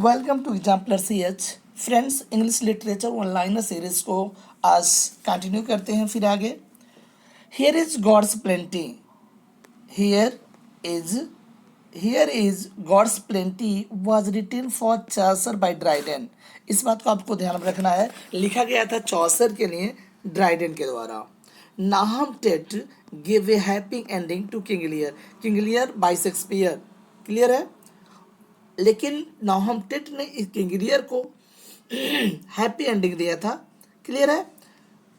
Welcome to Exemplar C H. Friends, English literature online series को आज continue करते हैं। फिर आगे, here is God's plenty, here is here is God's plenty was written for Chaucer by Dryden. इस बात को आपको ध्यान में रखना है, लिखा गया था चौसर के लिए ड्राइडन के द्वारा। Nahum Tate give a happy ending to King Lear, King Lear by Shakespeare. Clear है? लेकिन नाहम टेट ने इस किंग लियर को हैप्पी एंडिंग दिया था। क्लियर है?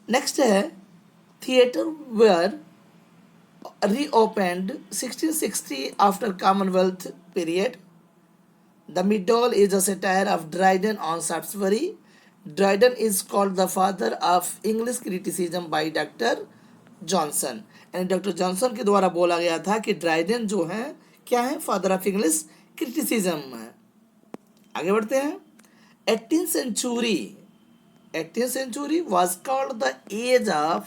नेक्स्ट है, theatre where reopened 1660 after Commonwealth period. The Middle is a satire of Dryden on Shaftesbury. Dryden is called the father of English criticism by Dr. Johnson. यानी doctor Johnson के द्वारा बोला गया था कि ड्राइडन जो है क्या है, फादर ऑफ इंग्लिश क्रिटिसिज्म है। आगे बढ़ते हैं। 18th century was called the age of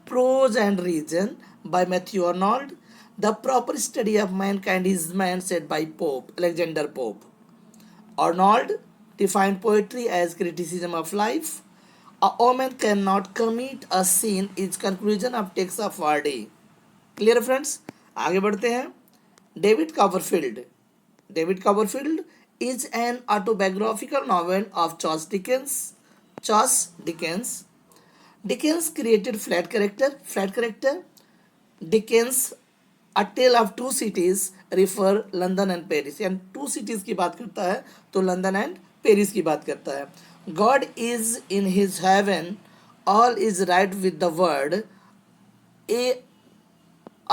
prose and reason by Matthew Arnold. The proper study of mankind is man said by Pope Alexander Pope. Arnold defined poetry as criticism of life. A woman cannot commit a sin is conclusion of text of Vardy. Clear friends? आगे बढ़ते हैं। David Copperfield is an autobiographical novel of Charles Dickens. Dickens created flat character. Dickens, A Tale of Two Cities, refer London and Paris, यानी two cities की बात करता है तो London and Paris की बात करता है। God is in his heaven, all is right with the world,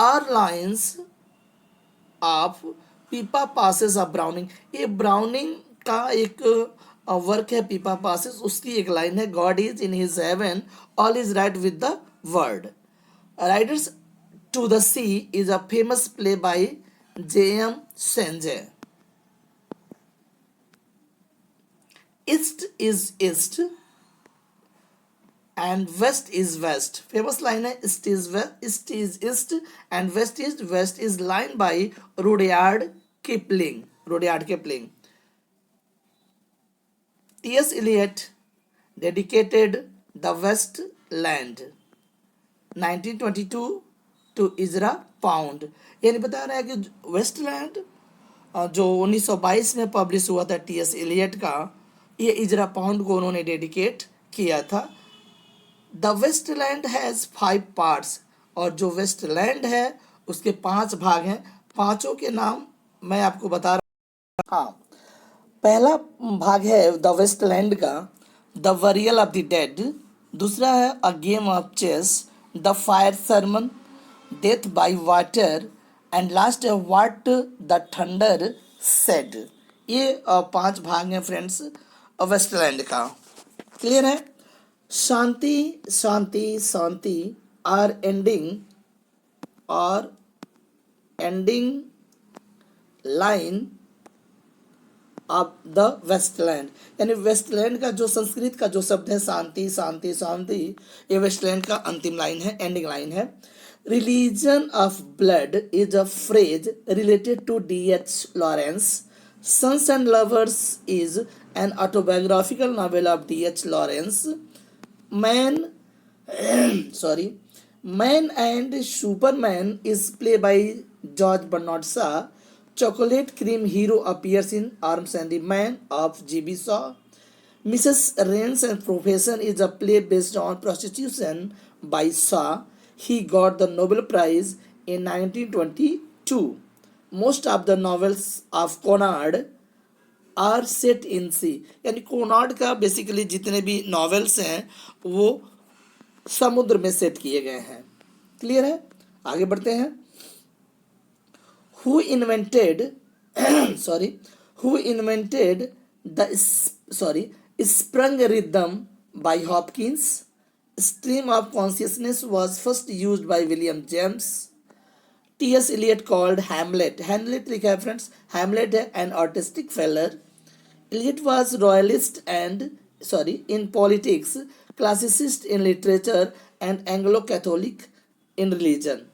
are lines of पीपा पासेस ऑफ ब्राउनिंग। ये ब्राउनिंग का एक वर्क है, पीपा पासेस, उसकी एक लाइन है, God is in his heaven, all is right with the world. Riders to the sea is a famous play by J.M. Synge. East is east and west is west. Famous line है, east is east and west is line by Rudyard Kipling. T.S. Eliot dedicated the West Land 1922 to Ezra Pound. यानी बता रहा है कि Westland जो 1922 में publish हुआ था टी.एस. एलियट का, ये इजरा पाउंड को उन्होंने डेडिकेट किया था। द वेस्टलैंड हैज़ 5 पार्ट्स, और जो वेस्टलैंड है उसके 5 भाग हैं। पांचों के नाम मैं आपको बता रहा हूँ। हाँ, पहला भाग है द वेस्टलैंड का, the burial of the dead. दूसरा है a game of chess, the fire sermon, death by water, and last है व्हाट द थंडर सेड। ये 5 भाग हैं फ्रेंड्स वेस्टलैंड का। क्लियर है? शांति शांति शांति are ending line of the wasteland. यानी वेस्टलैंड का जो संस्कृत का जो शब्द है शांति शांति शांति, ये वेस्टलैंड का अंतिम लाइन है, एंडिंग लाइन है। Religion of blood is a phrase related to D.H. Lawrence. Sons and lovers is an autobiographical novel of D.H. Lawrence. Man and Superman is played by George Bernard Shaw. Chocolate Cream Hero appears in Arms and the Man of G.B. Shaw. Mrs. Rains and Profession is a play based on prostitution by Shaw. He got the Nobel Prize in 1922. Most of the novels of Conrad are set in sea, यानी Conrad का basically जितने भी novels हैं वो समुद्र में set किए गए हैं। क्लियर है? आगे बढ़ते हैं। Who invented the sprung rhythm by Hopkins. Stream of consciousness was first used by William James. T.S. Eliot called Hamlet लिखा है फ्रेंड्स, Hamlet है an artistic feller. Eliot was royalist and in politics, classicist in literature, and Anglo-Catholic in religion.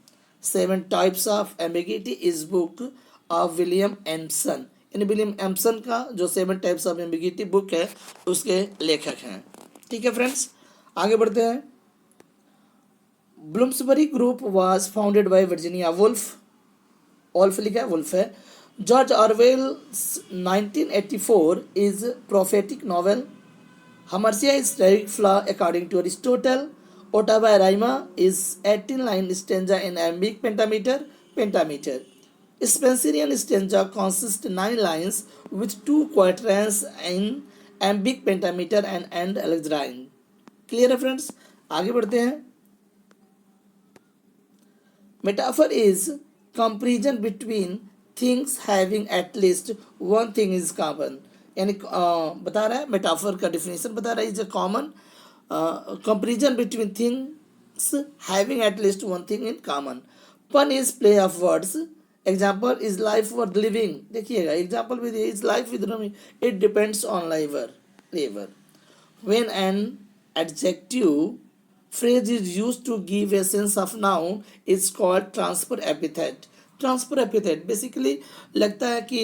7 Types of Ambiguity is book of William Emerson. यानी William Empson का जो 7 types of ambiguity book है उसके लेखक हैं। ठीक है फ्रेंड्स, आगे बढ़ते हैं। Bloomsbury group was founded by Virginia Woolf, Woolf लिखा है, वुल्फ है। George Orwell 1984 is prophetic novel. Hamartia is direct flaw according to Aristotle. Ottava Rima is 18 line stanza in iambic pentameter. Spenserian stanza consists 9 lines with 2 quatrains in iambic pentameter and end alexandrine. Clear है friends? आगे बढ़ते हैं। Metaphor is comparison between things having at least one thing is common। यानी बता रहा है, metaphor का definition बता रहा है, is a common comparison between things having at least one thing in common. Pun is play of words. Example is life worth living, देखिएगा example भी is life with it depends on labour. When an adjective phrase is used to give a sense of noun is called transfer epithet। Transfer epithet basically लगता है कि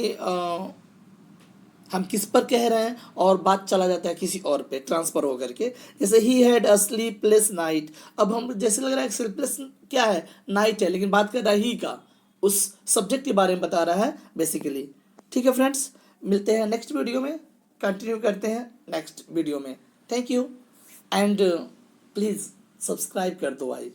हम किस पर कह रहे हैं और बात चला जाता है किसी और पे ट्रांसफर होकर के। जैसे he had a sleepless night, अब हम जैसे लग रहा है स्लीपलेस क्या है, नाइट है, लेकिन बात कर रहा है ही का, उस सब्जेक्ट के बारे में बता रहा है बेसिकली। ठीक है फ्रेंड्स, मिलते हैं नेक्स्ट वीडियो में, कंटिन्यू करते हैं नेक्स्ट वीडियो में। Thank you and please subscribe कर दो भाई।